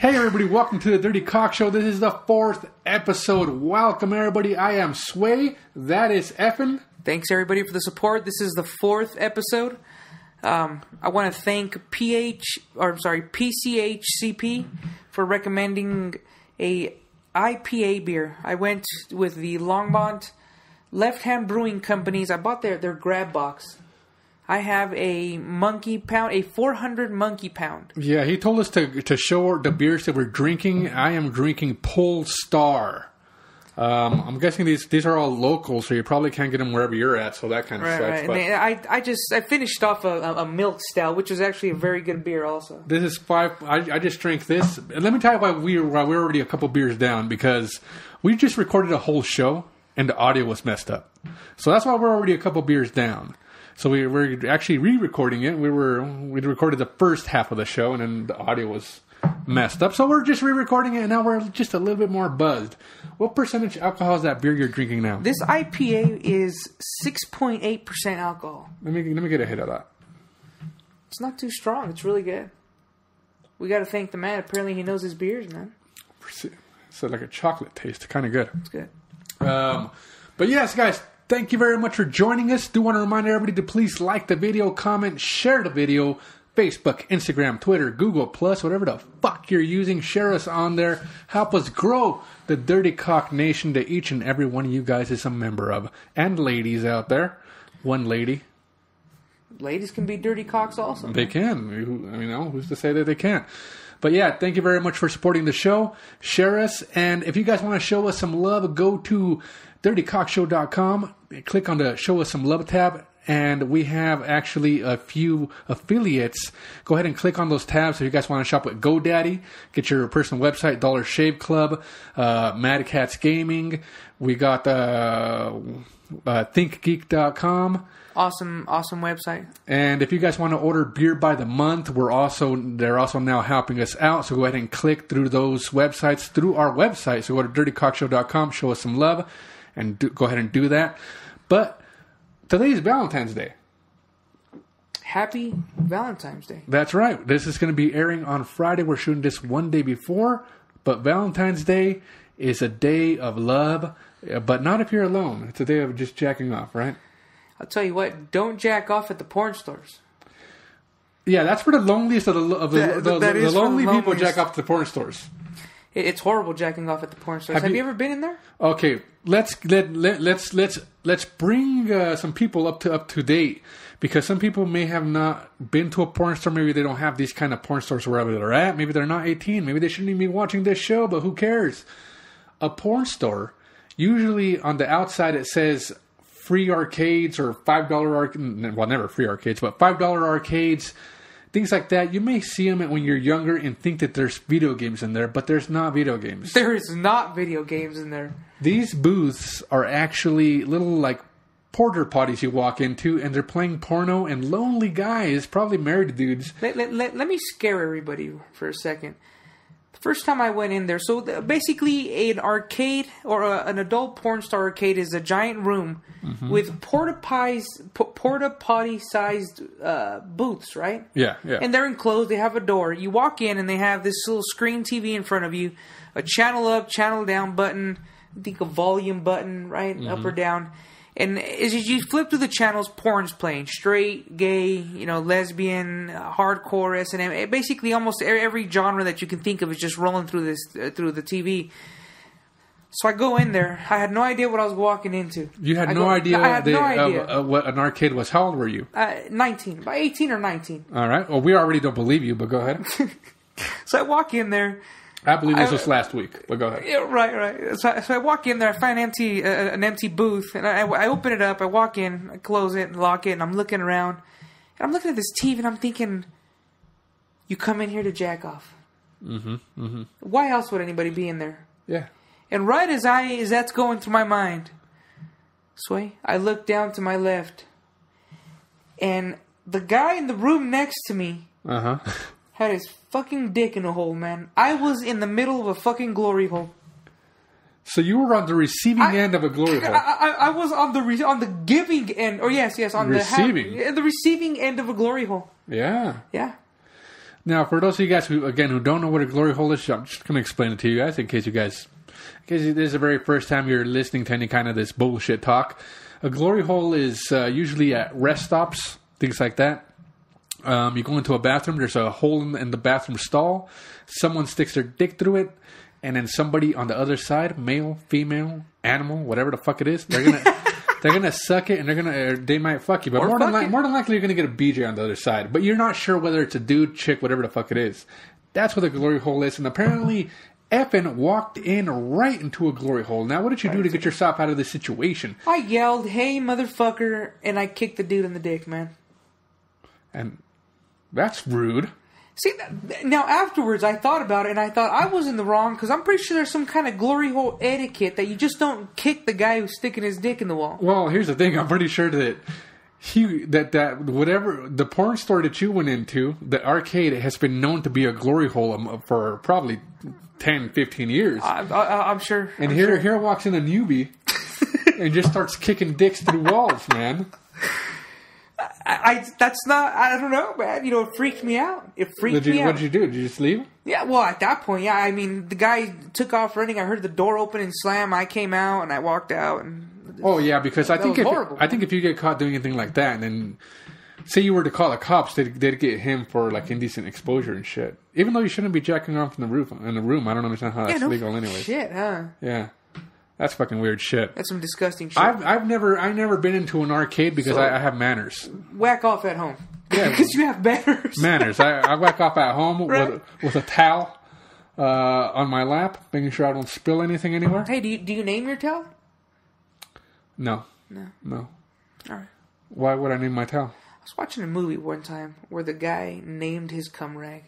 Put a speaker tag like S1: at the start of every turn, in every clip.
S1: Hey everybody, welcome to the Dirty Cock Show. This is the 4th episode. Welcome everybody. I am Sway. That is Effin.
S2: Thanks everybody for the support. This is the 4th episode. I want to thank PCHCP for recommending a IPA beer. I went with the Longmont Left Hand Brewing Companies. I bought their grab box. I have a Monkey Pound, a 400 Monkey Pound.
S1: Yeah, he told us to show the beers that we're drinking. I am drinking Polestar. I'm guessing these are all local, so you probably can't get them wherever you're at, so that kind of sucks.
S2: Right. I finished off a milk stout, which is actually a very good beer also.
S1: This is 5. I just drank this. And let me tell you why we're already a couple beers down, because we just recorded a whole show, and the audio was messed up. So that's why we're already a couple beers down. So we're actually re-recording it. We recorded the first half of the show, and then the audio was messed up. So we're just re-recording it, and now we're just a little bit more buzzed. What percentage alcohol is that beer you're drinking now?
S2: This IPA is 6.8% alcohol.
S1: Let me get a hit of that.
S2: It's not too strong. It's really good. We got to thank the man. Apparently he knows his beers, man.
S1: It's like a chocolate taste. Kind of good.
S2: It's good.
S1: But yes, guys. Thank you very much for joining us. Do want to remind everybody to please like the video, comment, share the video. Facebook, Instagram, Twitter, Google+, whatever the fuck you're using. Share us on there. Help us grow the Dirty Cock Nation that each and every one of you guys is a member of. And ladies out there. One lady.
S2: Ladies can be dirty cocks also.
S1: They can. Who's to say that they can't? But yeah, thank you very much for supporting the show. Share us. And if you guys want to show us some love, go to DirtyCockshow.com. Click on the Show Us Some Love tab. And we have actually a few affiliates. Go ahead and click on those tabs if you guys want to shop with GoDaddy. Get your personal website, Dollar Shave Club, Mad Cats Gaming. We got ThinkGeek.com.
S2: Awesome website.
S1: And if you guys want to order beer by the month, they're also now helping us out. So go ahead and click through those websites through our website. So go to DirtyCockshow.com, show us some love, and go ahead and do that. But today's Valentine's Day.
S2: Happy Valentine's Day.
S1: That's right. This is going to be airing on Friday. We're shooting this one day before. But Valentine's Day is a day of love. But not if you're alone. It's a day of just jacking off, right?
S2: I'll tell you what. Don't jack off at the porn stores.
S1: Yeah, that's for the loneliest of the lonely people jack off at the porn stores.
S2: It's horrible jacking off at the porn stores. Have you ever been in there?
S1: Okay, let's bring some people up to date, because some people may have not been to a porn store. Maybe they don't have these kind of porn stores wherever they're at. Maybe they're not 18. Maybe they shouldn't even be watching this show. But who cares? A porn store, usually on the outside it says free arcades or $5 arcades. Well, never free arcades, but $5 arcades. Things like that. You may see them when you're younger and think that there's video games in there, but there's not video games.
S2: There is not video games in there.
S1: These booths are actually little like porter potties you walk into, and they're playing porno, and lonely guys, probably married dudes.
S2: Let me scare everybody for a second. The first time I went in there, so basically an arcade or an adult porn star arcade is a giant room with porta potty sized booths, right?
S1: Yeah.
S2: And they're enclosed. They have a door. You walk in and they have this little screen TV in front of you, a channel up, channel down button, I think a volume button, right, up or down. And as you flip through the channels, porn's playing. Straight, gay, lesbian, hardcore, S&M. Basically, almost every genre that you can think of is just rolling through the TV. So I go in there. I had no idea what I was walking into.
S1: You had no idea what an arcade was. How old were you?
S2: 19. About 18 or 19.
S1: All right. Well, we already don't believe you, but go ahead.
S2: So I walk in there.
S1: I believe this was last week, but go ahead.
S2: Yeah, right. So I walk in there, I find an empty booth, and I open it up, I walk in, I close it, and lock it, and I'm looking around, and I'm looking at this TV, and I'm thinking, you come in here to jack off. Why else would anybody be in there?
S1: Yeah.
S2: And right as that's going through my mind, Sway, I look down to my left, and the guy in the room next to me had his fucking dick in a hole, man. I was in the middle of a fucking glory hole.
S1: So you were on the receiving end of a glory hole.
S2: I was on the giving end, or yes, on
S1: the receiving
S2: receiving end of a glory hole.
S1: Yeah. Now, for those of you guys who don't know what a glory hole is, I'm just going to explain it to you guys in case this is the very first time you're listening to any kind of this bullshit talk. A glory hole is usually at rest stops, things like that. You go into a bathroom, there's a hole in the bathroom stall. Someone sticks their dick through it, and then somebody on the other side, male, female, animal, whatever the fuck it is, they're gonna suck it, and they might fuck you. But more than likely, you're gonna get a BJ on the other side. But you're not sure whether it's a dude, chick, whatever the fuck it is. That's what a glory hole is. And apparently, Effin walked in right into a glory hole. Now, what did you do to get yourself out of this situation?
S2: I yelled, "Hey, motherfucker," and I kicked the dude in the dick, man.
S1: And that's rude.
S2: See, now afterwards, I thought about it, and I thought I was in the wrong, because I'm pretty sure there's some kind of glory hole etiquette that you just don't kick the guy who's sticking his dick in the wall.
S1: Well, here's the thing. I'm pretty sure that whatever the porn store that you went into, the arcade, has been known to be a glory hole for probably 10, 15 years.
S2: I'm sure.
S1: And here walks in a newbie and just starts kicking dicks through walls, man.
S2: I don't know, man. It freaked me out. It freaked me out.
S1: What did you do? Did you just leave?
S2: Yeah, well, at that point, yeah. I mean, the guy took off running. I heard the door open and slam. I came out and I walked out.
S1: Oh, yeah, because I think if you get caught doing anything like that, and then say you were to call the cops, they'd get him for like indecent exposure and shit. Even though you shouldn't be jacking off in the room. I don't understand how that's legal anyway.
S2: Shit, huh?
S1: Yeah. That's fucking weird shit.
S2: That's some disgusting shit.
S1: I've never been into an arcade because I have manners.
S2: Whack off at home.
S1: Yeah,
S2: because you have manners.
S1: Manners. I whack off at home
S2: right?
S1: with a towel on my lap, making sure I don't spill anything anywhere.
S2: Hey, do you name your towel?
S1: No.
S2: All right.
S1: Why would I name my towel?
S2: I was watching a movie one time where the guy named his cum rag.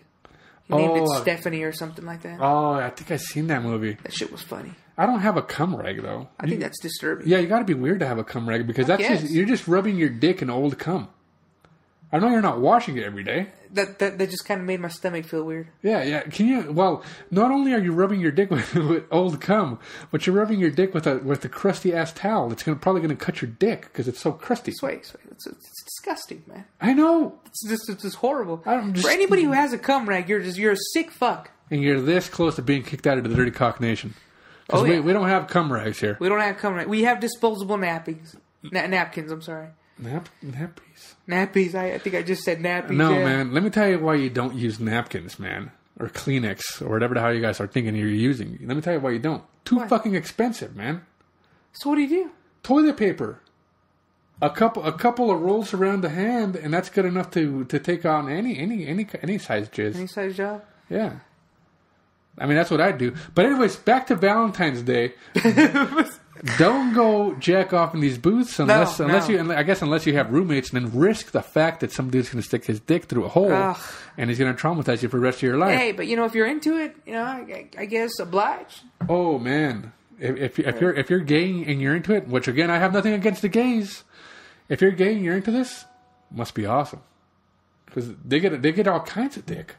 S2: He named it Stephanie or something like that.
S1: Oh, I think I've seen that movie.
S2: That shit was funny.
S1: I don't have a cum rag, though.
S2: I think that's disturbing.
S1: Yeah, you got to be weird to have a cum rag because you're just rubbing your dick in old cum. I know you're not washing it every day.
S2: That just kind of made my stomach feel weird.
S1: Yeah. Can you? Well, not only are you rubbing your dick with old cum, but you're rubbing your dick with a crusty ass towel. It's probably gonna cut your dick because it's so crusty.
S2: Wait. It's disgusting, man.
S1: I know.
S2: It's just horrible. For anybody who has a cum rag, you're a sick fuck.
S1: And you're this close to being kicked out of the Dirty Cock Nation. Because we don't have cum rags here.
S2: We don't have cum rags. We have disposable nappies. Napkins, I'm sorry.
S1: Nappies.
S2: Nappies. I think I just said nappies.
S1: No, man. Let me tell you why you don't use napkins, man. Or Kleenex. Or whatever the hell you guys are thinking you're using. Let me tell you why you don't. Too fucking expensive, man.
S2: So what do you do?
S1: Toilet paper. A couple of rolls around the hand, and that's good enough to take on any size jizz.
S2: Any size job?
S1: Yeah. I mean, that's what I do. But anyways, back to Valentine's Day. Don't go jack off in these booths unless you have roommates, and then risk the fact that some dude's going to stick his dick through a hole and he's going to traumatize you for the rest of your life.
S2: Hey, but if you're into it, I guess oblige.
S1: Oh man, if you're gay and you're into it, which again I have nothing against the gays. If you're gay and you're into this, must be awesome because they get all kinds of dick.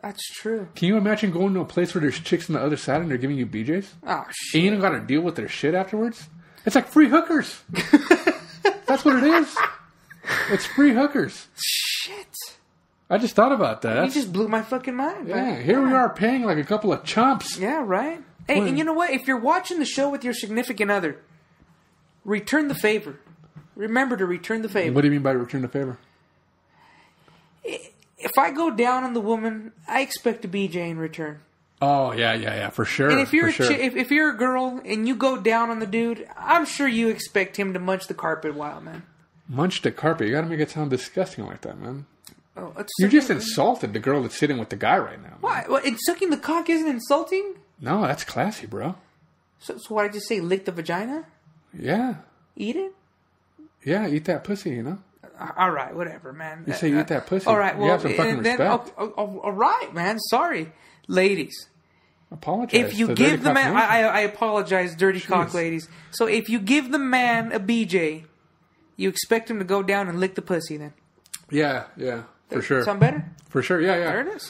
S2: That's true.
S1: Can you imagine going to a place where there's chicks on the other side and they're giving you BJs?
S2: Oh, shit.
S1: And you don't got to deal with their shit afterwards? It's like free hookers. That's what it is. It's free hookers.
S2: Shit.
S1: I just thought about that.
S2: You just blew my fucking mind.
S1: Yeah,
S2: man.
S1: Here we are paying like a couple of chumps.
S2: Yeah, right? Hey, and you know what? If you're watching the show with your significant other, return the favor. Remember to return the favor.
S1: What do you mean by return the favor?
S2: If I go down on the woman, I expect a BJ in return.
S1: Oh, yeah, for sure.
S2: And if you're if you're a girl and you go down on the dude, I'm sure you expect him to munch the carpet while, man.
S1: Munch the carpet? You got to make it sound disgusting like that, man.
S2: Oh,
S1: you just insulted the girl that's sitting with the guy right now.
S2: Why? Well, and sucking the cock isn't insulting?
S1: No, that's classy, bro.
S2: So what I just say? Lick the vagina?
S1: Yeah.
S2: Eat it?
S1: Yeah, eat that pussy,
S2: All right, whatever, man.
S1: You say eat that pussy.
S2: All right, well,
S1: you have some fucking respect.
S2: All right, man. Sorry, ladies.
S1: Apologize.
S2: If you give the man, I apologize, Dirty Cock ladies. So if you give the man a BJ, you expect him to go down and lick the pussy, then. Yeah,
S1: for sure.
S2: Sound better?
S1: For sure, yeah.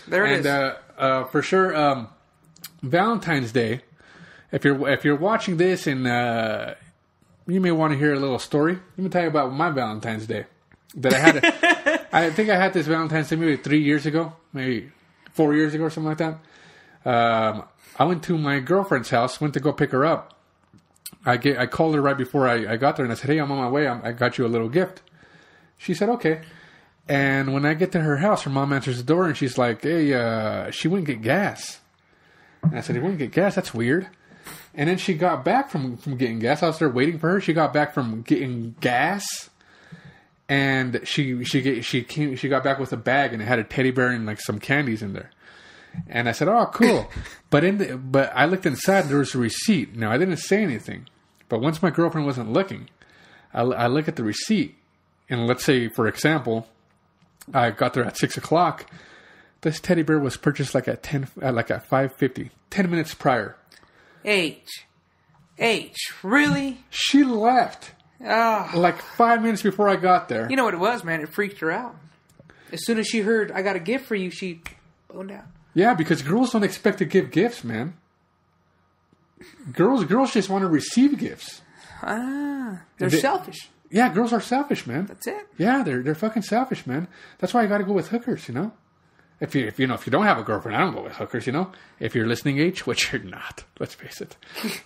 S2: There it is.
S1: And for sure, Valentine's Day. If you're watching this and you may want to hear a little story. Let me tell you about my Valentine's Day that I had. I think I had this Valentine's Day maybe 3 years ago, maybe 4 years ago or something like that. I went to my girlfriend's house, went to go pick her up. I called her right before I got there, and I said, hey, I'm on my way. I got you a little gift. She said, okay. And when I get to her house, her mom answers the door, and she's like, hey, she wouldn't get gas. And I said, you wouldn't get gas? That's weird. And then she got back from getting gas. I was there waiting for her. She got back from getting gas, and she got back with a bag, and it had a teddy bear and like some candies in there. And I said, "Oh, cool." But I looked inside, and there was a receipt. Now I didn't say anything, but once my girlfriend wasn't looking, I look at the receipt, and let's say, for example, I got there at 6:00. This teddy bear was purchased like at 5:50, 10 minutes prior.
S2: H, really?
S1: She left like 5 minutes before I got there.
S2: You know what it was, man? It freaked her out. As soon as she heard, I got a gift for you, she boned out.
S1: Yeah, because girls don't expect to give gifts, man. Girls just want to receive gifts.
S2: They're selfish.
S1: Yeah, girls are selfish, man.
S2: That's it.
S1: Yeah, they're fucking selfish, man. That's why you got to go with hookers, you know. If you don't have a girlfriend, I don't go with hookers, you know. If you're listening, H, which you're not, let's face it,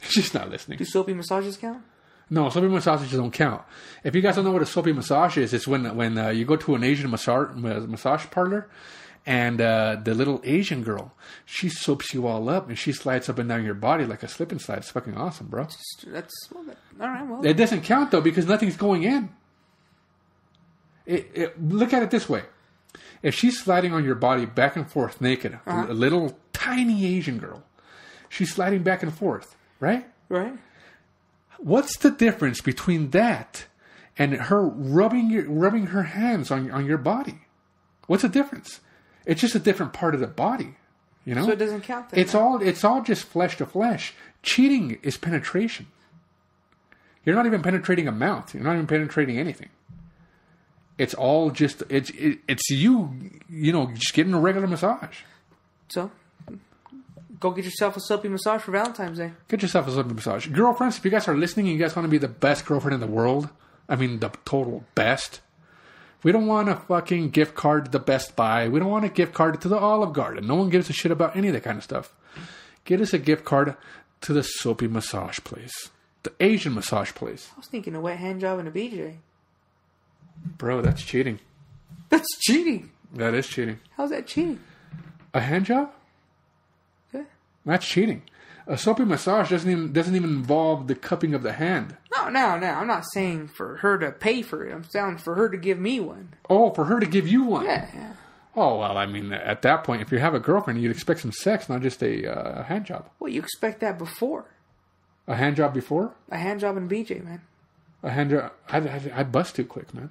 S1: she's not listening.
S2: Do soapy massages count?
S1: No, soapy massages don't count. If you guys don't know what a soapy massage is, it's when you go to an Asian massage parlor. And the little Asian girl, she soaps you all up, and she slides up and down your body like a slip and slide. It's fucking awesome, bro.
S2: All right. Well,
S1: it doesn't count though because nothing's going in. Look at it this way: if she's sliding on your body back and forth naked, a little tiny Asian girl, she's sliding back and forth, right?
S2: Right.
S1: What's the difference between that and her rubbing her hands on your body? What's the difference? It's just a different part of the body, you know.
S2: So it doesn't count. Then,
S1: it's all just flesh to flesh. Cheating is penetration. You're not even penetrating a mouth. You're not even penetrating anything. It's all just it's you know, just getting a regular massage.
S2: So, go get yourself a soapy massage for Valentine's Day.
S1: Get yourself a soapy massage, girlfriends. If you guys are listening, and you guys want to be the best girlfriend in the world. I mean, the total best. We don't want a fucking gift card to the Best Buy. We don't want a gift card to the Olive Garden. No one gives a shit about any of that kind of stuff. Get us a gift card to the soapy massage place. The Asian massage place.
S2: I was thinking a wet hand job and a BJ.
S1: Bro, that's cheating.
S2: That's cheating.
S1: That is cheating.
S2: How's that cheating?
S1: A hand job?
S2: Yeah.
S1: That's cheating. A soapy massage doesn't even involve the cupping of the hand.
S2: No. I'm not saying for her to pay for it. I'm saying for her to give me one.
S1: Oh, for her to give you one.
S2: Yeah.
S1: Oh, well, I mean, at that point, if you have a girlfriend, you'd expect some sex, not just a hand job.
S2: Well, you expect that before.
S1: A hand job before?
S2: A hand job and BJ, man.
S1: A hand job. I'd bust too quick, man.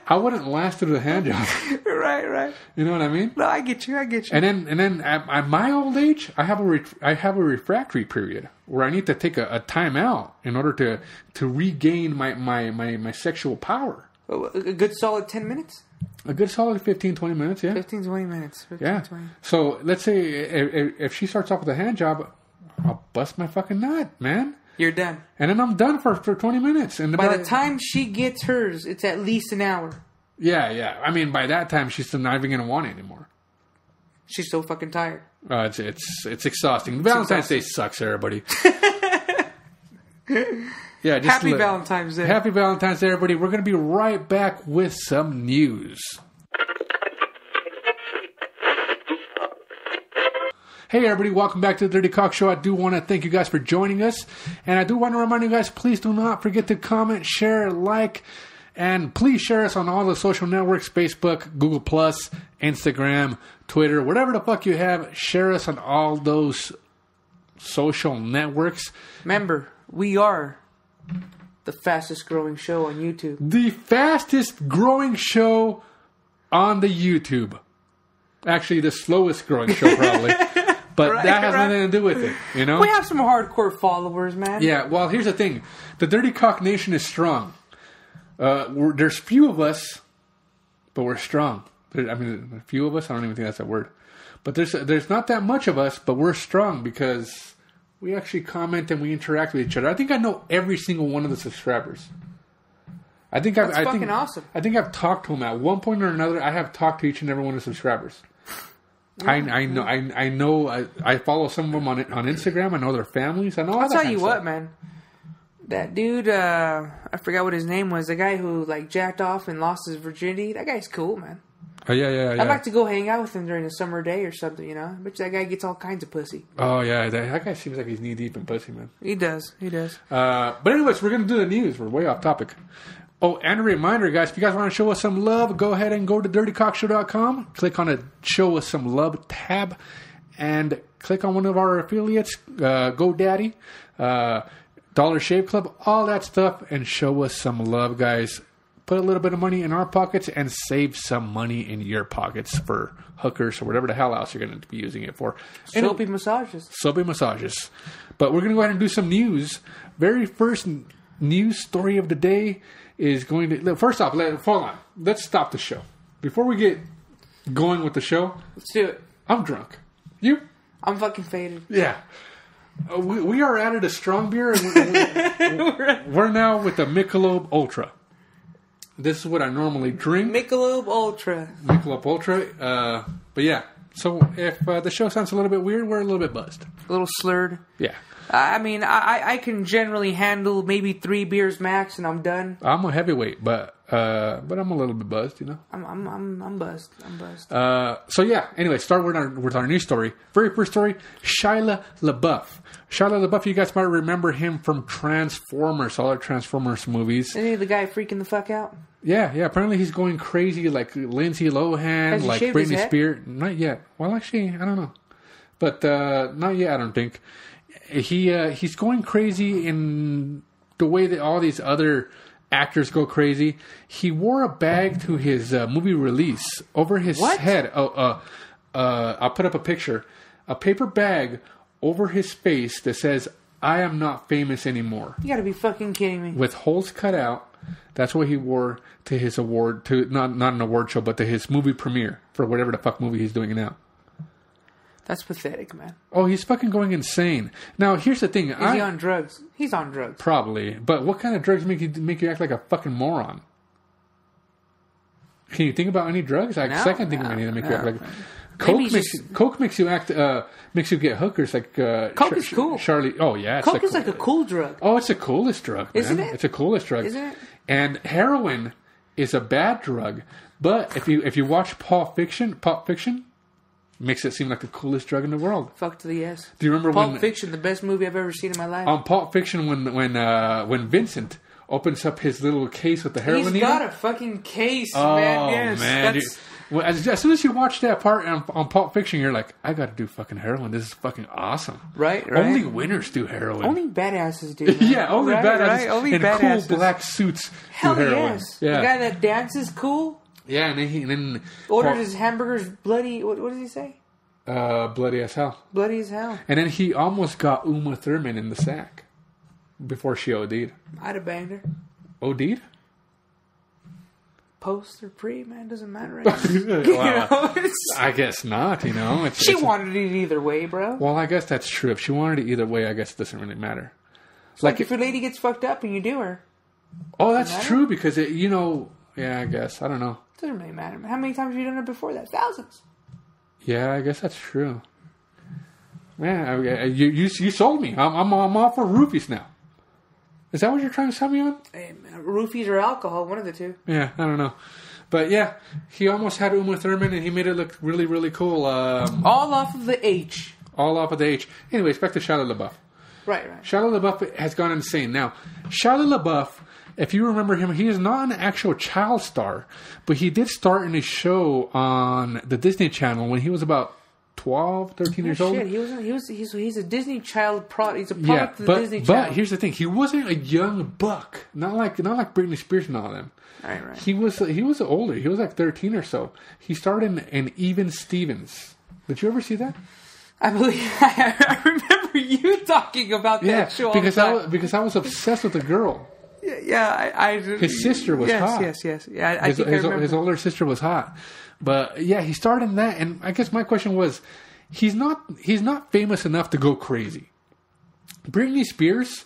S1: I wouldn't last through the hand job.
S2: Right.
S1: You know what I mean?
S2: No, I get you.
S1: And then at my old age, I have a refractory period where I need to take a time out in order to regain my sexual power.
S2: A good solid 10 minutes?
S1: A good solid 15, 20 minutes, yeah.
S2: 15, 20 minutes.
S1: 20. So let's say if she starts off with a hand job, I'll bust my fucking nut, man.
S2: You're done.
S1: And then I'm done for 20 minutes. And
S2: by the time she gets hers, it's at least an hour.
S1: Yeah. I mean, by that time, she's still not even going to want it anymore.
S2: She's so fucking tired.
S1: It's exhausting. Valentine's Day sucks, everybody. Yeah, just
S2: Happy Valentine's Day.
S1: Happy Valentine's Day, everybody. We're going to be right back with some news. Hey everybody, welcome back to the DirtyCockshow. I do want to thank you guys for joining us. And I do want to remind you guys, please do not forget to comment, share, like, and please share us on all the social networks, Facebook, Google+, Instagram, Twitter, whatever the fuck you have. Share us on all those social networks.
S2: Remember, we are the fastest growing show on YouTube.
S1: The fastest growing show on the YouTube. Actually, the slowest growing show probably. But that has nothing to do with it, you know?
S2: We have some hardcore followers, man.
S1: Yeah, well, here's the thing. The DirtyCock Nation is strong. There's few of us, but we're strong. A few of us? I don't even think that's a word. But there's not that much of us, but we're strong because we actually comment and we interact with each other. I think I know every single one of the subscribers.
S2: That's fucking awesome.
S1: I think I've talked to them at one point or another. I have talked to each and every one of the subscribers. I know. I follow some of them on Instagram. I know their families. I know.
S2: I'll tell you what, man. That dude, I forgot what his name was. The guy who like jacked off and lost his virginity. That guy's cool, man.
S1: Oh yeah.
S2: I'd like to go hang out with him during a summer day or something. You know, but that guy gets all kinds of pussy.
S1: Oh yeah, that guy seems like he's knee deep in pussy, man.
S2: He does.
S1: But anyways, we're gonna do the news. We're way off topic. Oh, and a reminder, guys, if you guys want to show us some love, go ahead and go to DirtyCockshow.com. Click on the Show Us Some Love tab, and click on one of our affiliates, GoDaddy, Dollar Shave Club, all that stuff, and show us some love, guys. Put a little bit of money in our pockets and save some money in your pockets for hookers or whatever the hell else you're going to be using it for.
S2: Soapy massages.
S1: Soapy massages. But we're going to go ahead and do some news. Very first news story of the day is going to... First off, hold on. Let's stop the show. Before we get going with the show...
S2: Let's do it.
S1: I'm drunk. You?
S2: I'm fucking faded.
S1: Yeah. We are added a strong beer. And we're now with the Michelob Ultra. This is what I normally drink.
S2: Michelob Ultra.
S1: But yeah. So if the show sounds a little bit weird, we're a little bit buzzed.
S2: A little slurred.
S1: Yeah.
S2: I mean, I can generally handle maybe 3 beers max, and I'm done.
S1: I'm a heavyweight, but I'm a little bit buzzed, you know.
S2: I'm buzzed.
S1: So yeah. Anyway, start with our news story. Very first story: Shia LaBeouf. Shia LaBeouf, you guys might remember him from Transformers, all the Transformers movies.
S2: Isn't he the guy freaking the fuck out?
S1: Yeah. Apparently he's going crazy like Lindsay Lohan, like Britney Spears. Not yet. Well, actually, I don't know, but not yet. I don't think. He's going crazy in the way that all these other actors go crazy. He wore a bag to his movie release over his head. I'll put up a picture. A paper bag over his face that says, "I am not famous anymore."
S2: You gotta be fucking kidding me.
S1: With holes cut out. That's what he wore to his award, to not an award show, but to his movie premiere for whatever the fuck movie he's doing now.
S2: That's pathetic, man.
S1: Oh, he's fucking going insane. Now, here's the thing.
S2: Is he on drugs? He's on drugs.
S1: Probably. But what kind of drugs make you act like a fucking moron? Can you think about any drugs? I can't think of any that make you act like... Coke makes you act... makes you get hookers like...
S2: Coke is cool.
S1: Charlie... Oh, yeah.
S2: Coke is like a cool drug.
S1: Oh, it's the coolest drug, man.
S2: Isn't it?
S1: It's the coolest drug.
S2: Isn't it?
S1: And heroin is a bad drug. But if you watch Pulp Fiction... makes it seem like the coolest drug in the world.
S2: Fuck to the yes.
S1: Do you remember
S2: Pulp Fiction, the best movie I've ever seen in my life?
S1: On Pulp Fiction, when Vincent opens up his little case with the heroin,
S2: he's got a fucking case,
S1: oh,
S2: man. Yes,
S1: man. As soon as you watch that part on Pulp Fiction, you're like, I got to do fucking heroin. This is fucking awesome.
S2: Right.
S1: Only winners do heroin.
S2: Only badasses do.
S1: Yeah, only badasses.
S2: Right? Only
S1: in
S2: badasses.
S1: Cool black suits
S2: Hell
S1: do heroin.
S2: Yes.
S1: Yeah.
S2: The guy that dances cool.
S1: Yeah, and then
S2: orders his hamburgers bloody. What does he say?
S1: Bloody as hell.
S2: Bloody as hell.
S1: And then he almost got Uma Thurman in the sack before she OD'd.
S2: I'd have banged her.
S1: OD'd?
S2: Post or pre, man, doesn't matter anymore.
S1: Well, I guess not, you know.
S2: She wanted it either way, bro.
S1: Well, I guess that's true. If she wanted it either way, I guess it doesn't really matter.
S2: Like if your lady gets fucked up and you do her.
S1: Oh, that's true because, yeah, I guess. I don't know.
S2: It doesn't really matter. How many times have you done it before that? Thousands.
S1: Yeah, I guess that's true. Man, you sold me. I'm all for roofies now. Is that what you're trying to sell me on?
S2: Hey, man, roofies or alcohol, one of the two.
S1: Yeah, I don't know. But yeah, he almost had Uma Thurman and he made it look really, really cool.
S2: All off of the H.
S1: All off of the H. Anyways, back to Shia LaBeouf.
S2: Right.
S1: Shia LaBeouf has gone insane. Now, Shia LaBeouf, if you remember him, he is not an actual child star, but he did start in a show on the Disney Channel when he was about 12, 13 years old.
S2: He's a Disney child product. He's a product of the Disney Channel.
S1: But here's the thing: he wasn't a young buck, not like Britney Spears and all them.
S2: Right.
S1: He was older. He was like 13 or so. He starred in Even Stevens. Did you ever see that?
S2: I believe I remember you talking about that show.
S1: Because I was obsessed with the girl.
S2: Yeah,
S1: his sister was hot.
S2: Yes. Yeah, I think I remember.
S1: His older sister was hot. But yeah, he starred in that, and I guess my question was, he's not famous enough to go crazy. Britney Spears,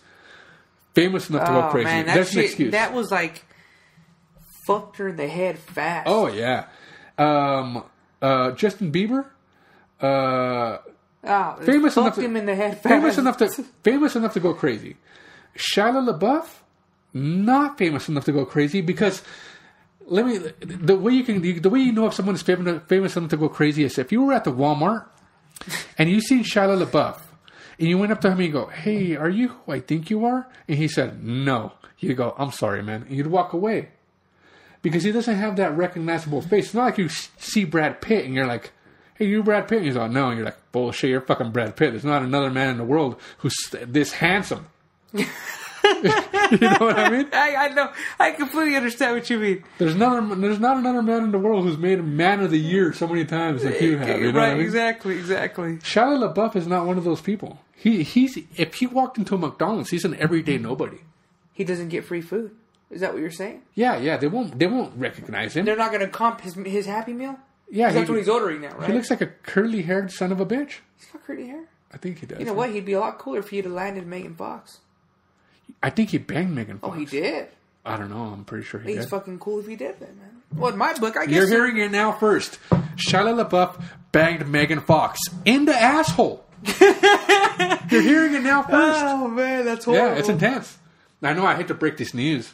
S1: famous enough to go crazy.
S2: Man,
S1: that's an excuse.
S2: That was like fucked her in the head fast.
S1: Oh yeah, Justin Bieber. famous
S2: fucked
S1: enough
S2: him in the head.
S1: famous enough to go crazy. Shia LaBeouf, not famous enough to go crazy because the way you know if someone is famous enough to go crazy is if you were at the Walmart and you seen Shia LaBeouf and you went up to him and you go, "Hey, are you who I think you are?" And he said, "No." You go, "I'm sorry, man," and you'd walk away because he doesn't have that recognizable face. It's not like you see Brad Pitt and you're like, "Hey, you Brad Pitt?" And he's like, "No," and you're like, "Bullshit, you're fucking Brad Pitt. There's not another man in the world who's this handsome." You know what I mean?
S2: I know. I completely understand what you mean.
S1: There's not another man in the world who's made Man of the Year so many times like you have. You know
S2: right?
S1: what I mean?
S2: Exactly.
S1: Shia LaBeouf is not one of those people. He's if he walked into a McDonald's, he's an everyday nobody.
S2: He doesn't get free food. Is that what you're saying?
S1: Yeah. They won't recognize him.
S2: They're not going to comp his Happy Meal.
S1: Yeah,
S2: that's what he's ordering now, right?
S1: He looks like a curly-haired son of a bitch.
S2: He's got curly hair.
S1: I think he does.
S2: You know what? He'd be a lot cooler if he had landed Megan Fox.
S1: I think he banged Megan Fox.
S2: Oh, he did?
S1: I don't know. I'm pretty sure he did.
S2: He's fucking cool if he did that, man. Well, in my book, I guess...
S1: You're hearing it now first. Shia LaBeouf banged Megan Fox in the asshole. You're hearing it now first.
S2: Oh, man, that's horrible.
S1: Yeah, it's intense. I know I hate to break this news.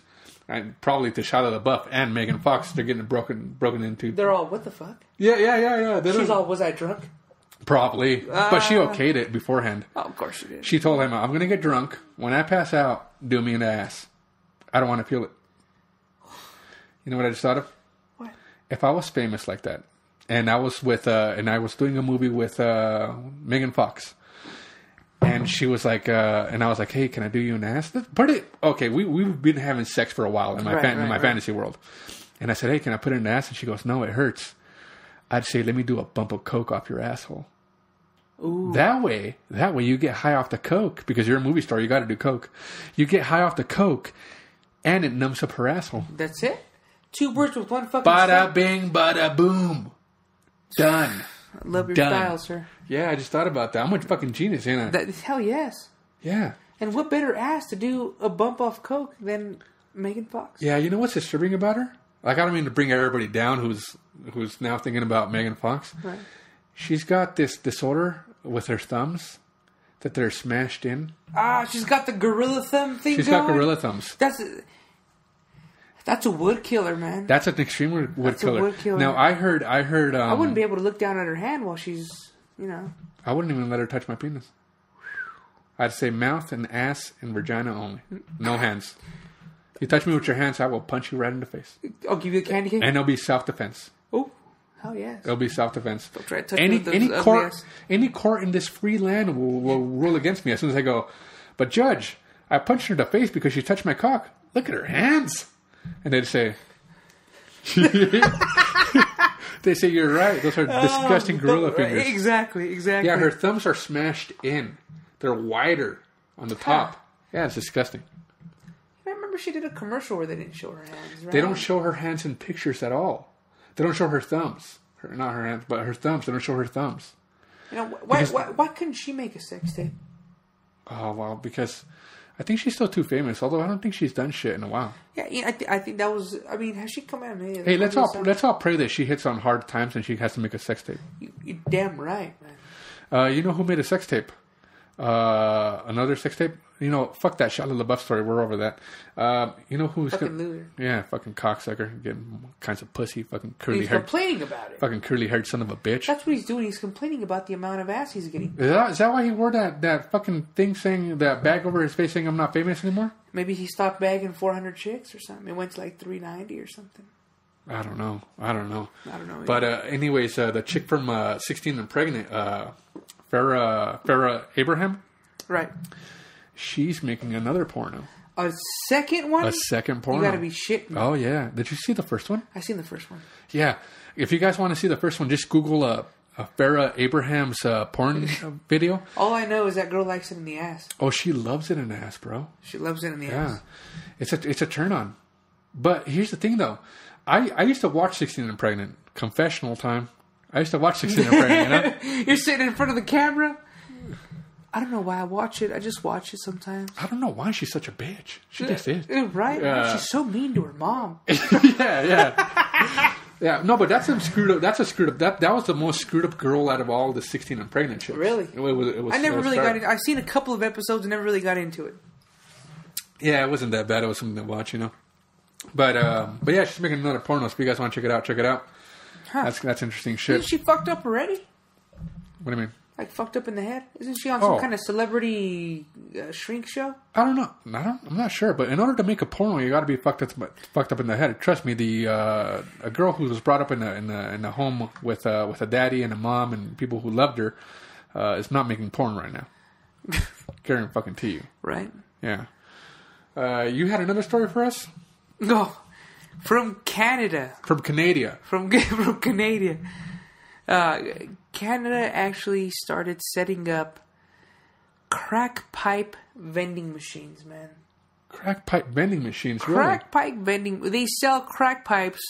S1: Probably to Shia LaBeouf and Megan Fox. They're getting broken into.
S2: They're all, what the fuck?
S1: Yeah.
S2: She's all, was I drunk?
S1: Probably. But she okayed it beforehand.
S2: Oh, of course she did.
S1: She told him, "I'm going to get drunk. When I pass out, do me in the ass. I don't want to feel it." You know what I just thought of?
S2: What?
S1: If I was famous like that, and I was doing a movie with Megan Fox, and she was like, and I was like, "Hey, can I do you an ass?" Okay, we've been having sex for a while in my fantasy world, and I said, "Hey, can I put it in the ass?" And she goes, "No, it hurts." I'd say, "Let me do a bump of coke off your asshole." Ooh. That way you get high off the coke because you're a movie star. You got to do coke. You get high off the coke, and it numbs up her asshole.
S2: That's it. 2 birds with one fucking
S1: Bada
S2: stone.
S1: bing, bada boom. Done.
S2: I love your style, sir.
S1: Yeah, I just thought about that. I'm a fucking genius, ain't I?
S2: Hell yes.
S1: Yeah.
S2: And what better ass to do a bump off coke than Megan Fox?
S1: Yeah, you know what's disturbing about her? Like, I don't mean to bring everybody down who's now thinking about Megan Fox. Right. She's got this disorder with her thumbs that they're smashed in.
S2: She's got the gorilla thumb thing
S1: She's got gorilla thumbs.
S2: That's a wood killer, man.
S1: That's an extreme wood killer.
S2: A wood killer.
S1: Now, I heard.
S2: I wouldn't be able to look down at her hand while she's,
S1: I wouldn't even let her touch my penis. I'd say mouth and ass and vagina only. No hands. You touch me with your hands, I will punch you right in the face.
S2: I'll give you a candy cane?
S1: And it'll be self-defense.
S2: Oh, hell yes.
S1: It'll be self-defense.
S2: Don't try to touch
S1: any court in this free land will rule against me as soon as I go, "But Judge, I punched her in the face because she touched my cock. Look at her hands." And they'd say, they say, "You're right. Those are disgusting gorilla fingers."
S2: Exactly.
S1: Yeah, her thumbs are smashed in. They're wider on the top. Yeah, it's disgusting.
S2: I remember she did a commercial where they didn't show her hands, right?
S1: They don't show her hands in pictures at all. They don't show her thumbs. Not her hands, but her thumbs. They don't show her thumbs.
S2: Why couldn't she make a sex tape?
S1: Oh, well, because I think she's still too famous, although I don't think she's done shit in a while.
S2: Yeah, I think that was... I mean, has she come out?
S1: Hey, let's all pray that she hits on hard times and she has to make a sex tape.
S2: You're damn right, man.
S1: You know who made a sex tape? Another sex tape? Fuck that Shia LaBeouf story. We're over that. You know who's...
S2: Fucking loser.
S1: Yeah, fucking cocksucker. Getting all kinds of pussy. Fucking curly hair.
S2: He's complaining about it.
S1: Fucking curly haired son of a bitch.
S2: That's what he's doing. He's complaining about the amount of ass he's getting.
S1: Is that why he wore that fucking thing saying... That bag over his face saying I'm not famous anymore?
S2: Maybe he stopped bagging 400 chicks or something. It went to like 390 or something.
S1: I don't know. Either.
S2: But
S1: anyways, the chick from 16 and Pregnant, Farrah Abraham.
S2: Right.
S1: She's making another porno.
S2: A second one?
S1: A second porno.
S2: You gotta be shitting.
S1: Oh, yeah. Did you see the first one?
S2: I seen the first one.
S1: Yeah. If you guys want to see the first one, just Google Farrah Abraham's porn video.
S2: All I know is that girl likes it in the ass.
S1: Oh, she loves it in the ass, bro.
S2: She loves it in the ass.
S1: Yeah. It's a turn on. But here's the thing, though. I used to watch 16 and Pregnant. Confessional time. I used to watch 16 and Pregnant,
S2: You're sitting in front of the camera? I don't know why I watch it. I just watch it sometimes.
S1: I don't know why she's such a bitch. She just is.
S2: Right? She's so mean to her mom.
S1: Yeah. Yeah, no, but that's some screwed up. That's a screwed up. That was the most screwed up girl out of all the 16 and pregnant chicks.
S2: Really?
S1: It was
S2: I never really got into. I've seen a couple of episodes and never really got into it.
S1: Yeah, it wasn't that bad. It was something to watch, you know. But yeah, she's making another porno. So if you guys want to check it out, check it out.
S2: Huh.
S1: That's interesting shit.
S2: Isn't she fucked up already?
S1: What do you mean?
S2: Like fucked up in the head? Isn't she on some kind of celebrity shrink show?
S1: I don't know. I'm not sure. But in order to make a porno, you got to be fucked up in the head. Trust me. A girl who was brought up in a home with a daddy and a mom and people who loved her is not making porn right now. Guarantee fucking to you.
S2: Right.
S1: Yeah. You had another story for us?
S2: No. From Canada.
S1: From Canada.
S2: From Canada. Canada actually started setting up crack pipe vending machines, man.
S1: Crack pipe vending machines,
S2: Crack pipe vending. They sell crack pipes,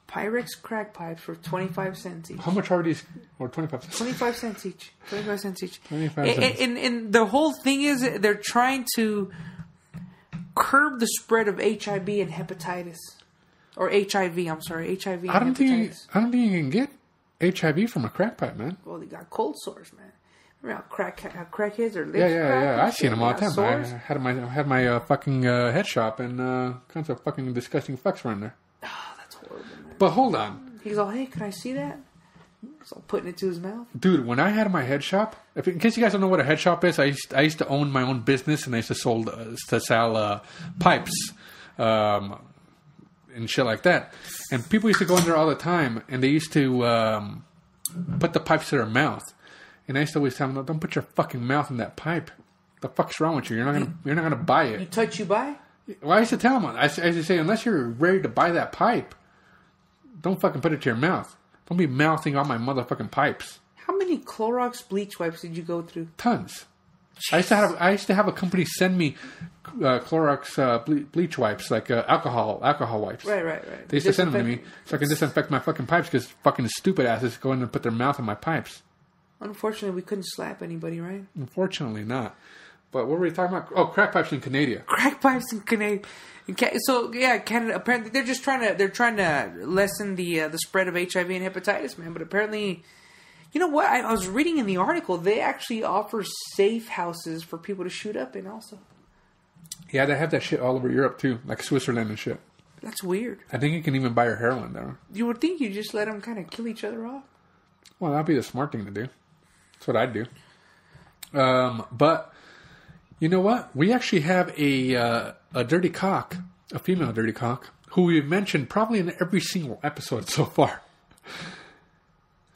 S2: Pyrex crack pipes for 25 cents each.
S1: How much are these? Or 25 cents?
S2: 25 cents each. 25 cents each.
S1: 25 cents.
S2: And the whole thing is they're trying to curb the spread of HIV and hepatitis. Or HIV, I'm sorry. HIV and hepatitis.
S1: I don't think you can get HIV from a crack pipe, man.
S2: Well, they got cold sores, man. Remember how crackheads are lips
S1: Yeah. I seen them all the time.
S2: Sores?
S1: I had my fucking head shop and kinds of fucking disgusting fucks around there.
S2: Oh, that's horrible, man.
S1: But hold on.
S2: He's all, hey, can I see that? He's all putting it to his mouth.
S1: Dude, when I had my head shop, in case you guys don't know what a head shop is, I used to own my own business and I used to sell pipes and shit like that. And people used to go in there all the time and they used to put the pipes to their mouth. And I used to always tell them, don't put your fucking mouth in that pipe. The fuck's wrong with you? You're not gonna buy it.
S2: You touch, you buy?
S1: Well, I used to tell them. I used to say, unless you're ready to buy that pipe, don't fucking put it to your mouth. Don't be mouthing all my motherfucking pipes.
S2: How many Clorox bleach wipes did you go through?
S1: Tons. Jeez. I used to have a company send me Clorox bleach wipes, like alcohol wipes.
S2: Right.
S1: They used to send them to me so I can disinfect my fucking pipes because fucking stupid asses go in and put their mouth in my pipes.
S2: Unfortunately, we couldn't slap anybody, right?
S1: Unfortunately, not. But what were we talking about? Oh, crack pipes in Canada.
S2: Crack pipes in Canada. So yeah, Canada. Apparently, they're trying to lessen the spread of HIV and hepatitis, man. But apparently, you know what? I was reading in the article they actually offer safe houses for people to shoot up in, also.
S1: Yeah, they have that shit all over Europe too, like Switzerland and shit.
S2: That's weird.
S1: I think you can even buy your heroin there.
S2: You would think you just let them kind of kill each other off.
S1: Well, that'd be the smart thing to do. That's what I'd do. But you know what? We actually have a dirty cock, a female dirty cock, who we've mentioned probably in every single episode so far.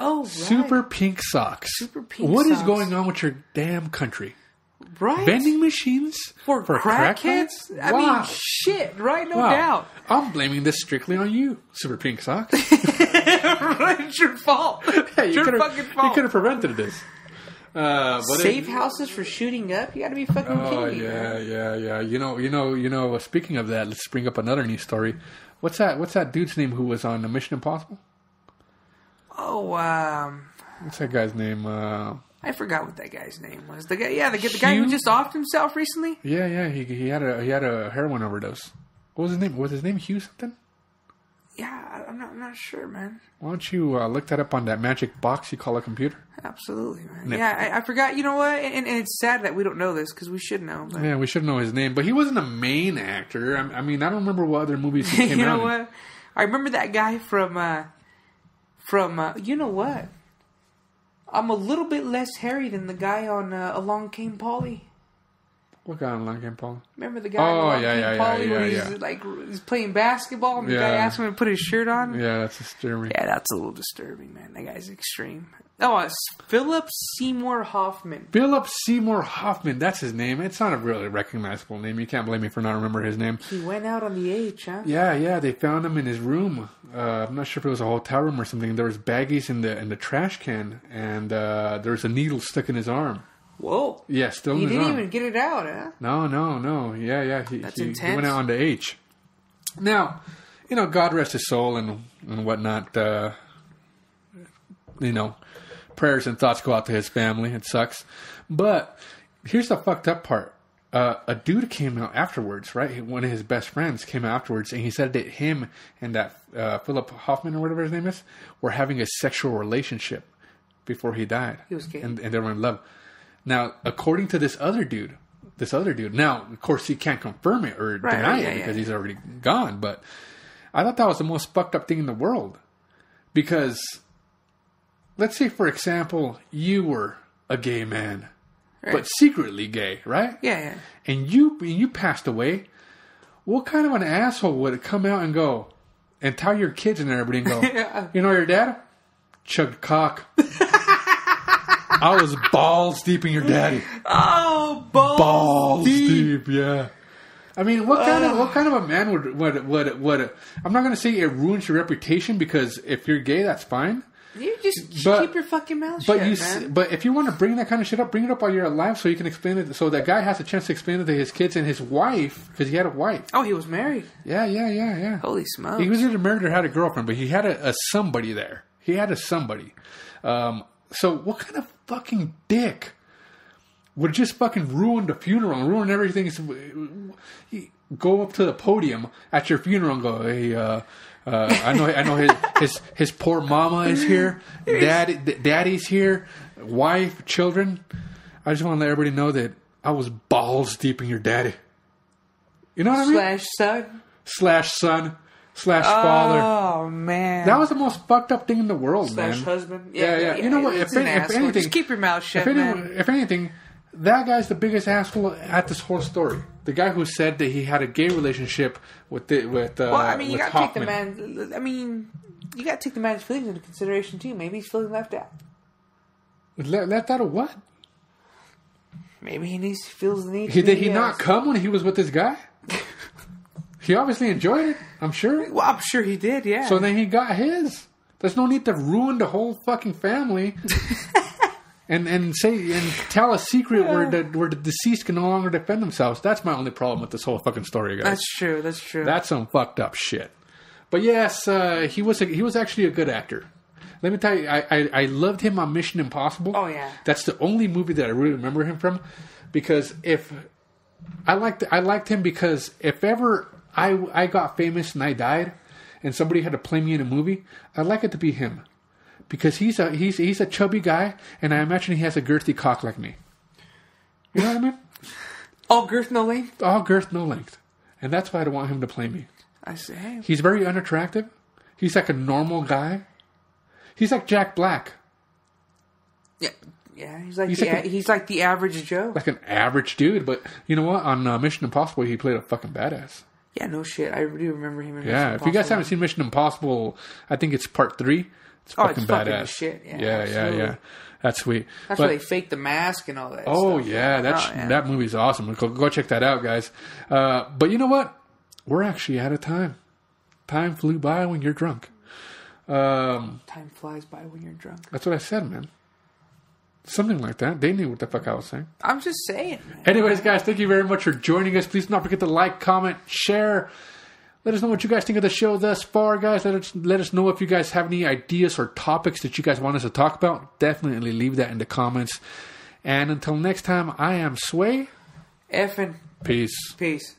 S2: Oh, right.
S1: Super Pink Socks.
S2: Super Pink
S1: What
S2: Socks.
S1: is going on with your damn country?
S2: Right?
S1: Vending machines?
S2: For crackheads? I mean, shit, right? No doubt.
S1: I'm blaming this strictly on you, Super Pink Socks.
S2: It's your fault.
S1: Hey,
S2: your fucking fault.
S1: You could have prevented this.
S2: Safe houses for shooting up? You gotta be fucking kidding me.
S1: Yeah. You know. Speaking of that, let's bring up another news story. What's that dude's name who was on Mission Impossible?
S2: Oh,
S1: what's that guy's name?
S2: I forgot what that guy's name was. The guy who just offed himself recently.
S1: Yeah. He had a heroin overdose. What was his name? Was his name Hugh something?
S2: Yeah, I'm not sure, man.
S1: Why don't you look that up on that magic box you call a computer?
S2: Absolutely, man. Yeah, I forgot. You know what? And it's sad that we don't know this because we should know. But.
S1: Yeah, we should know his name. But he wasn't a main actor. I mean, I don't remember what other movies he came out in.
S2: You know what? I remember that guy from you know what? I'm a little bit less hairy than the guy on Along Came Polly.
S1: What guy on Along Came Polly?
S2: Remember the guy on Along Came Polly where he's playing basketball and the guy asked him to put his shirt on?
S1: Yeah, that's disturbing.
S2: Yeah, that's a little disturbing, man. That guy's extreme. Oh, it's Philip Seymour Hoffman.
S1: Philip Seymour Hoffman, that's his name. It's not a really recognizable name. You can't blame me for not remembering his name.
S2: He went out on the H, huh?
S1: Yeah. They found him in his room. I'm not sure if it was a hotel room or something. There was baggies in the trash can, and there was a needle stuck in his arm.
S2: Whoa.
S1: Yeah, still in his arm.
S2: He didn't even get it out, huh?
S1: No. Yeah.
S2: That's intense.
S1: He went out on the H. Now, God rest his soul and whatnot. Prayers and thoughts go out to his family. It sucks. But here's the fucked up part. a dude came out afterwards, right? One of his best friends came out afterwards, and he said that him and that Philip Hoffman or whatever his name is were having a sexual relationship before he died.
S2: He was gay.
S1: And they were in love. Now, according to this other dude, now, of course, he can't confirm it or deny it because he's already gone, but I thought that was the most fucked up thing in the world. Because, let's say, for example, you were a gay man. Right. But secretly gay, right?
S2: Yeah.
S1: And you passed away. What kind of an asshole would come out and go and tell your kids and everybody and go, you know your dad? Chugged cock. I was balls deep in your daddy.
S2: Oh, balls deep.
S1: Yeah. I mean, what kind of a man would I'm not going to say it ruins your reputation because if you're gay, that's fine.
S2: You just keep your fucking mouth shut, man.
S1: But if you want to bring that kind of shit up, bring it up while you're alive so you can explain it. So that guy has a chance to explain it to his kids and his wife, because he had a wife.
S2: Oh, he was married?
S1: Yeah.
S2: Holy smokes.
S1: He was either married or had a girlfriend, but he had a somebody there. He had a somebody. So what kind of fucking dick would just fucking ruin the funeral and ruin everything? Go up to the podium at your funeral and go, hey, I know his poor mama is here, daddy's here, wife, children. I just want to let everybody know that I was balls deep in your daddy. You know what I mean? /son / father.
S2: Oh man,
S1: that was the most fucked up thing in the world, man.
S2: /husband.
S1: Yeah. You know what? If anything,
S2: just keep your mouth shut, man.
S1: If anything, that guy's the biggest asshole at this whole story. The guy who said that he had a gay relationship with well,
S2: I mean, you got to take
S1: the
S2: man. I mean, you got to take the man's feelings into consideration too. Maybe he's feeling left out.
S1: Left out of what?
S2: Maybe he feels the need.
S1: Did he not come when he was with this guy? He obviously enjoyed it. I'm sure.
S2: Well, I'm sure he did. Yeah.
S1: So then he got his. There's no need to ruin the whole fucking family. And tell a secret where the deceased can no longer defend themselves. That's my only problem with this whole fucking story, guys.
S2: That's true.
S1: That's some fucked up shit. But yes, he was actually a good actor. Let me tell you, I loved him on Mission Impossible.
S2: Oh yeah,
S1: that's the only movie that I really remember him from. Because if I liked him because if ever I got famous and I died, and somebody had to play me in a movie, I'd like it to be him. Because he's a chubby guy, and I imagine he has a girthy cock like me. You know what I mean?
S2: All girth, no length?
S1: All girth, no length. And that's why I don't want him to play me.
S2: I say.
S1: He's very unattractive. He's like a normal guy. He's like Jack Black.
S2: Yeah. He's like the average Joe.
S1: Like an average dude. But you know what? On Mission Impossible, he played a fucking badass.
S2: Yeah, no shit. I do remember him in Mission Impossible.
S1: Yeah, if you guys haven't seen Mission Impossible, I think it's part 3. It's fucking badass.
S2: Shit.
S1: Yeah. That's sweet.
S2: That's why they faked the mask and all that.
S1: Oh
S2: stuff.
S1: Yeah, that movie's awesome. Go check that out, guys. But you know what? We're actually out of time. Time flew by when you're drunk.
S2: Time flies by when you're drunk.
S1: That's what I said, man. Something like that. They knew what the fuck I was saying.
S2: I'm just saying, man.
S1: Anyways, guys, thank you very much for joining us. Please do not forget to like, comment, share. Let us know what you guys think of the show thus far, guys. Let us know if you guys have any ideas or topics that you guys want us to talk about. Definitely leave that in the comments. And until next time, I am Sway.
S2: Effin'.
S1: Peace.
S2: Peace.